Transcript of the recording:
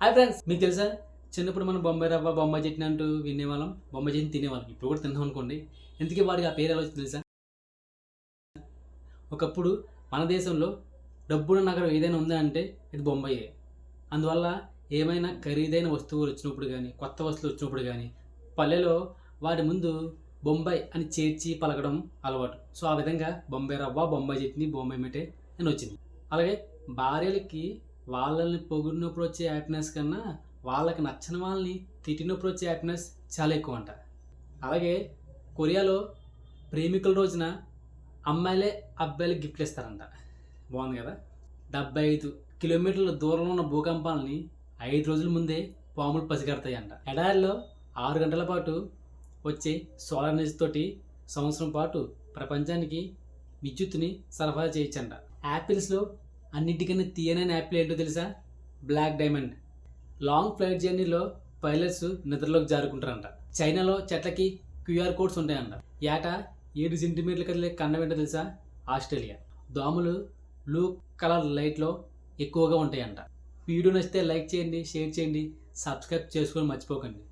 Hi friends, మీకు తెలుసా చిన్నప్పుడు మనం బొంబాయి రవ్వ బొంబాయి చట్నీ అంటూ వినేవాళ్ళం, బొంబాయి చట్నీ తినేవాళ్ళం. ఇప్పుడు కూడా తిన్నాం అనుకోండి. ఎందుకే వాడికి ఆ పేరు ఎలా వచ్చింది తెలుసా? ఒకప్పుడు మన దేశంలో డబ్బున్న నగరం ఏదైనా ఉందా అంటే ఇది బొంబాయే. అందువల్ల ఏమైనా ఖరీదైన వస్తువులు వచ్చినప్పుడు కానీ, కొత్త వస్తువులు వచ్చినప్పుడు కానీ పల్లెలో వాటి ముందు బొంబాయి అని చేర్చి పలకడం అలవాటు. సో ఆ విధంగా బొంబాయి రవ్వ బొంబాయి చట్నీ బొంబాయి మిఠాయి అని వచ్చింది. అలాగే భార్యలకి వాళ్ళని పొగిడినప్పుడు వచ్చే హ్యాపీనెస్ కన్నా వాళ్ళకి నచ్చని వాళ్ళని తిట్టినప్పుడు వచ్చే హ్యాపీనెస్ చాలా ఎక్కువ అంట. అలాగే కొరియాలో ప్రేమికుల రోజున అమ్మాయిలే అబ్బాయిలకి గిఫ్ట్లు ఇస్తారంట. బాగుంది కదా. 75 కిలోమీటర్ల దూరంలో ఉన్న భూకంపాలని 5 రోజుల ముందే పాములు పసిగడతాయంట. ఎడారిలో 6 గంటల పాటు వచ్చే సోలార్ ఎనర్జీ తోటి సంవత్సరం పాటు ప్రపంచానికి విద్యుత్తుని సరఫరా చేయొచ్చంట. యాపిల్స్లో అన్నిటికన్నా తీయనైన యాపిల్ ఏంటో తెలుసా? Black diamond. లాంగ్ ఫ్లైట్ జర్నీలో పైలట్స్ నిద్రలోకి జారుకుంటారంట. చైనాలో చెట్లకి క్యూఆర్ కోడ్స్ ఉంటాయంట. ఏటా 7 సెంటీమీటర్ల కదిలే కండం ఏంటో తెలుసా? ఆస్ట్రేలియా. దోమలు బ్లూ కలర్ లైట్లో ఎక్కువగా ఉంటాయంట. వీడియో నచ్చితే లైక్ చేయండి, షేర్ చేయండి, సబ్స్క్రైబ్ చేసుకొని మర్చిపోకండి.